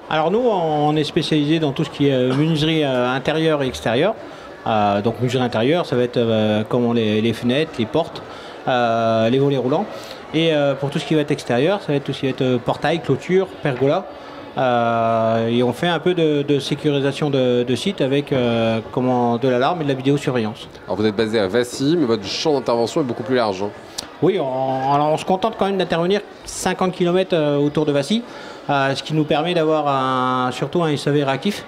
Alors nous, on est spécialisé dans tout ce qui est menuiserie intérieure et extérieure. Donc menuiserie intérieure, ça va être comment les fenêtres, les portes, les volets roulants. Et pour tout ce qui va être extérieur, ça va être tout ce qui va être portail, clôture, pergola. Et on fait un peu de sécurisation de site avec de l'alarme et de la vidéosurveillance. Alors vous êtes basé à Vassy, mais votre champ d'intervention est beaucoup plus large, hein. Oui, alors on se contente quand même d'intervenir 50 km autour de Vassy, ce qui nous permet d'avoir surtout un SAV réactif.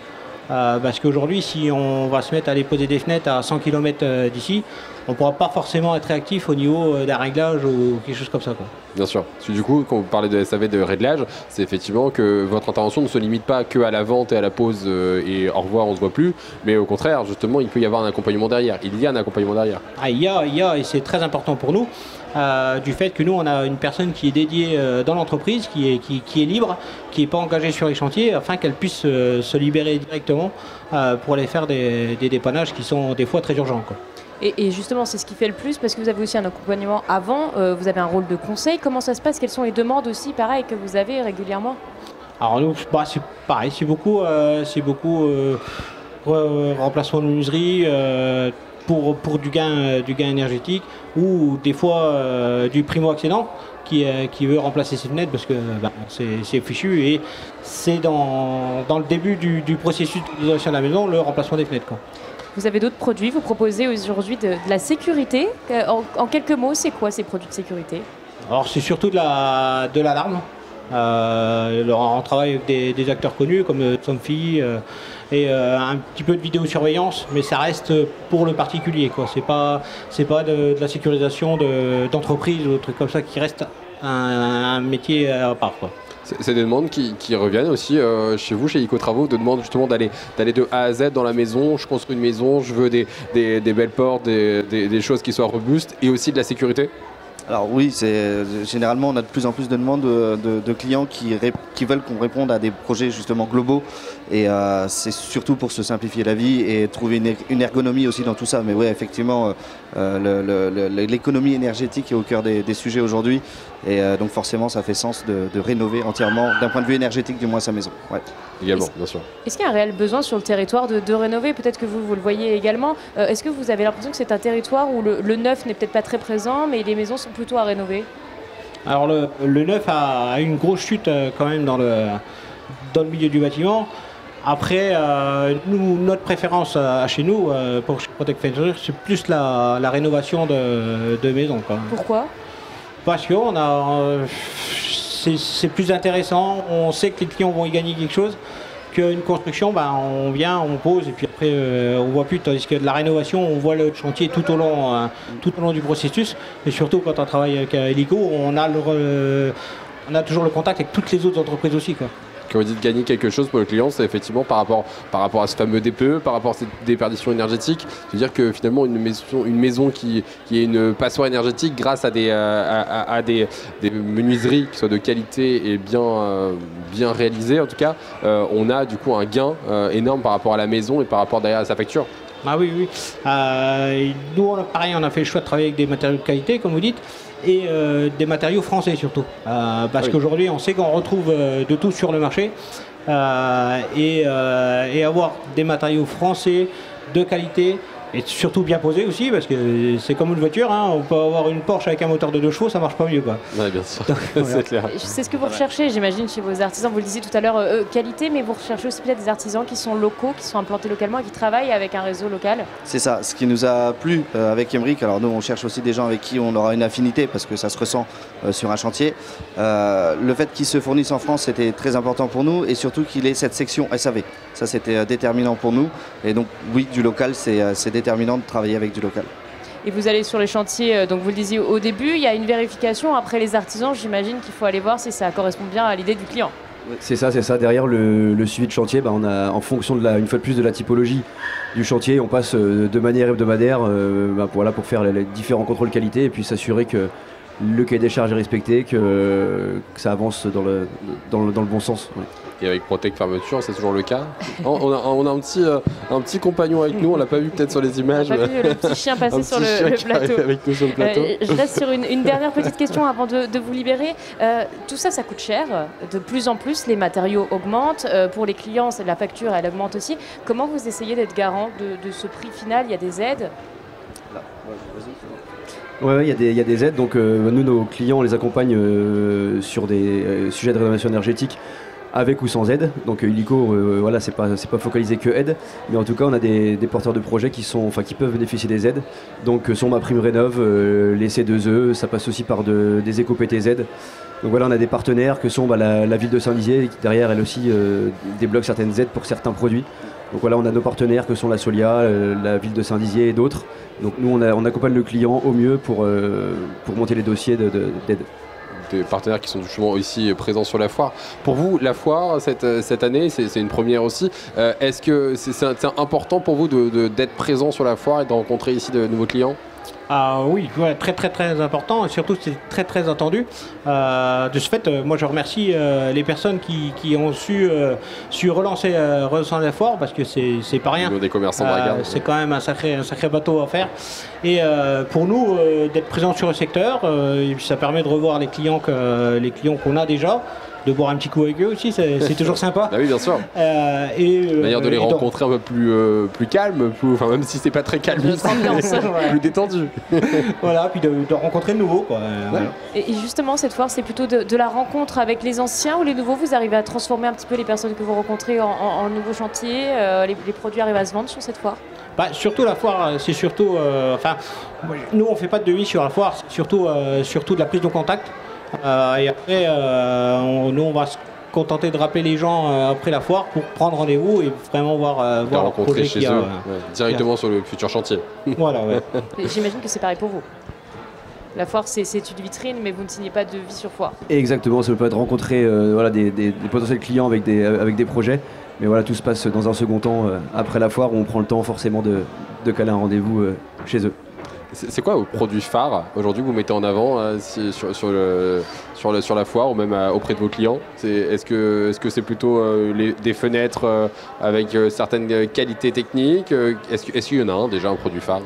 Parce qu'aujourd'hui, si on va se mettre à aller poser des fenêtres à 100 km d'ici, on ne pourra pas forcément être réactif au niveau d'un réglage ou quelque chose comme ça, quoi. Bien sûr. Parce que du coup, quand vous parlez de SAV de réglage, c'est effectivement que votre intervention ne se limite pas que à la vente et à la pause et au revoir, on ne se voit plus. Mais au contraire, justement, il peut y avoir un accompagnement derrière. Il y a un accompagnement derrière. Il y a, et c'est très important pour nous, du fait que nous, on a une personne qui est dédiée dans l'entreprise, qui est libre, qui n'est pas engagée sur les chantiers, afin qu'elle puisse se libérer directement pour aller faire des dépannages qui sont des fois très urgents, quoi. Et justement, c'est ce qui fait le plus, parce que vous avez aussi un accompagnement avant, vous avez un rôle de conseil. Comment ça se passe? Quelles sont les demandes aussi, pareil, que vous avez régulièrement? Alors nous, c'est pareil, c'est beaucoup remplacement de menuiserie pour du gain énergétique, ou des fois du primo-accédant qui veut remplacer ses fenêtres parce que c'est fichu, et c'est dans le début du processus d'utilisation de la maison, le remplacement des fenêtres, quoi. Vous avez d'autres produits, vous proposez aujourd'hui de la sécurité. En quelques mots, c'est quoi ces produits de sécurité? Alors c'est surtout de l'alarme. On travaille avec des acteurs connus comme Somfy et un petit peu de vidéosurveillance, mais ça reste pour le particulier, quoi. C'est pas de la sécurisation d'entreprise ou de trucs comme ça, qui reste un métier à part, quoi. C'est des demandes qui reviennent aussi chez vous, chez Eco-Travaux, de demandes justement d'aller de A à Z dans la maison. Je construis une maison, je veux des belles portes, des choses qui soient robustes, et aussi de la sécurité. Alors oui, généralement on a de plus en plus de demandes de clients qui veulent qu'on réponde à des projets justement globaux, et c'est surtout pour se simplifier la vie et trouver une ergonomie aussi dans tout ça. Mais oui, effectivement, l'économie énergétique est au cœur des sujets aujourd'hui, et donc forcément ça fait sens de rénover entièrement, d'un point de vue énergétique du moins, sa maison. Ouais. Également, bien sûr. Est-ce qu'il y a un réel besoin sur le territoire de rénover? Peut-être que vous le voyez également. Est-ce que vous avez l'impression que c'est un territoire où le neuf n'est peut-être pas très présent, mais les maisons sont plutôt à rénover? Alors le neuf a une grosse chute quand même dans le milieu du bâtiment. Après, notre préférence chez nous, pour Protect Furniture, c'est plus la rénovation de maisons, quoi. Pourquoi? Parce que c'est plus intéressant, on sait que les clients vont y gagner quelque chose, qu'une construction, on vient, on pose, et puis après on voit plus, tandis que de la rénovation, on voit le chantier tout au long du processus, et surtout quand on travaille avec Helico, on a toujours le contact avec toutes les autres entreprises aussi, quoi. Quand vous dites gagner quelque chose pour le client, c'est effectivement par rapport à ce fameux DPE, par rapport à cette déperdition énergétique. C'est-à-dire que finalement une maison qui est une passoire énergétique, grâce à des menuiseries qui soient de qualité et bien réalisées en tout cas, on a du coup un gain énorme par rapport à la maison et par rapport derrière à sa facture. Ah oui, oui. Nous, pareil, on a fait le choix de travailler avec des matériaux de qualité, comme vous dites, et des matériaux français surtout. Parce qu'aujourd'hui, on sait qu'on retrouve de tout sur le marché. Et avoir des matériaux français de qualité, et surtout bien posés aussi, parce que c'est comme une voiture, hein, on peut avoir une Porsche avec un moteur de 2 chevaux, ça marche pas mieux, quoi. Oui, bien sûr, voilà. c'est clair. C'est ce que vous recherchez, j'imagine, chez vos artisans. Vous le disiez tout à l'heure, qualité, mais vous recherchez aussi peut-être des artisans qui sont locaux, qui sont implantés localement et qui travaillent avec un réseau local. C'est ça, ce qui nous a plu avec Emeric. Alors nous, on cherche aussi des gens avec qui on aura une affinité, parce que ça se ressent sur un chantier. Le fait qu'ils se fournissent en France, c'était très important pour nous, et surtout qu'il ait cette section SAV. Ça, c'était déterminant pour nous. Et donc oui, du local, c'est déterminant de travailler avec du local. Et vous allez sur les chantiers, donc vous le disiez au début, il y a une vérification. Après les artisans, j'imagine qu'il faut aller voir si ça correspond bien à l'idée du client. C'est ça. Derrière le suivi de chantier, on a, en fonction une fois de plus de la typologie du chantier, on passe de manière hebdomadaire pour faire les différents contrôles qualité et puis s'assurer que le cahier des charges est respecté, que ça avance dans le bon sens. Ouais. Et avec Protect Fermeture, c'est toujours le cas. On a un petit compagnon avec nous, on l'a pas vu peut-être sur les images. On a pas vu le petit chien passer sur le plateau. Avec nous sur le plateau. Je reste sur une dernière petite question avant de vous libérer. Tout ça, ça coûte cher. De plus en plus, les matériaux augmentent. Pour les clients, la facture, elle augmente aussi. Comment vous essayez d'être garant de ce prix final? Il y a des aides? Ouais, il y a des aides. Donc nous, nos clients, on les accompagne sur des sujets de rénovation énergétique avec ou sans aide. Donc Illico, voilà, c'est pas focalisé que aide, mais en tout cas, on a des porteurs de projets qui peuvent bénéficier des aides. Donc sont Ma Prime Rénov, les C2E, ça passe aussi par des éco-PTZ. Donc voilà, on a des partenaires que sont la ville de Saint-Dizier, qui derrière elle aussi débloque certaines aides pour certains produits. Donc voilà, on a nos partenaires que sont la Solia, la ville de Saint-Dizier et d'autres. Donc nous, on accompagne le client au mieux pour monter les dossiers d'aide. Des partenaires qui sont justement aussi présents sur la foire. Pour vous, la foire, cette année, c'est une première aussi. Est-ce que c'est important pour vous d'être présent sur la foire et de rencontrer ici de nouveaux clients? Ah oui, ouais, très très très important et surtout c'est très très attendu. De ce fait, moi je remercie les personnes qui ont su relancer la foire parce que c'est pas rien. Des commerçants de c'est quand même un sacré bateau à faire. Et pour nous, d'être présents sur le secteur, ça permet de revoir les clients qu'on a déjà. De boire un petit coup avec eux aussi, c'est toujours sympa. Ah oui, bien sûr. Manière de les rencontrer un peu plus calme, même si c'est pas très calme, plus détendu. Voilà, puis de rencontrer de nouveaux. Quoi. Voilà. Et justement, cette foire, c'est plutôt de la rencontre avec les anciens ou les nouveaux? Vous arrivez à transformer un petit peu les personnes que vous rencontrez en nouveaux chantiers? Les produits arrivent à se vendre sur cette foire? Surtout la foire, c'est surtout... nous, on fait pas de devis sur la foire, c'est surtout de la prise de contact. Et après, nous, on va se contenter de rappeler les gens après la foire pour prendre rendez-vous et vraiment voir le projet chez eux, directement sur le futur chantier. Voilà, ouais. J'imagine que c'est pareil pour vous. La foire, c'est une vitrine, mais vous ne signez pas de devis sur foire. Exactement, ça peut être rencontrer des potentiels clients avec des projets. Mais voilà, tout se passe dans un second temps après la foire où on prend le temps forcément de caler un rendez-vous chez eux. C'est quoi vos produits phares aujourd'hui vous mettez en avant sur la foire ou même auprès de vos clients? Est-ce que c'est plutôt des fenêtres avec certaines qualités techniques? Est-ce qu'il y en a déjà un produit phare?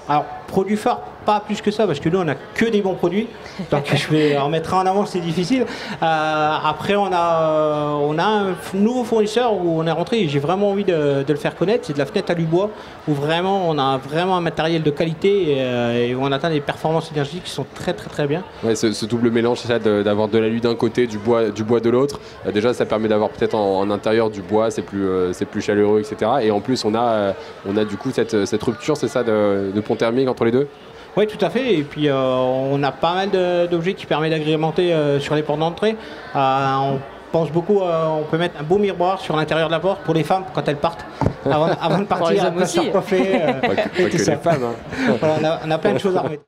Alors, produit phare, pas plus que ça, parce que nous, on n'a que des bons produits. Donc, je vais en mettre un en avant, c'est difficile. Après, on a un nouveau fournisseur où on est rentré et j'ai vraiment envie de le faire connaître. C'est de la fenêtre à Lubois, où vraiment, on a vraiment un matériel de qualité et où on atteint des performances énergétiques qui sont très, très, très bien. Ouais, ce double mélange, c'est ça, d'avoir de l'alu d'un côté, du bois de l'autre. Déjà, ça permet d'avoir peut-être en intérieur du bois, c'est plus chaleureux, etc. Et en plus, on a du coup cette rupture, c'est ça, de pont thermique entre les deux? Oui, tout à fait. Et puis, on a pas mal d'objets qui permettent d'agrémenter sur les portes d'entrée. On pense beaucoup, on peut mettre un beau miroir sur l'intérieur de la porte pour les femmes quand elles partent. Avant de partir, elles peuvent se recoiffer. Pas que les femmes. Voilà, on a plein de choses à remettre.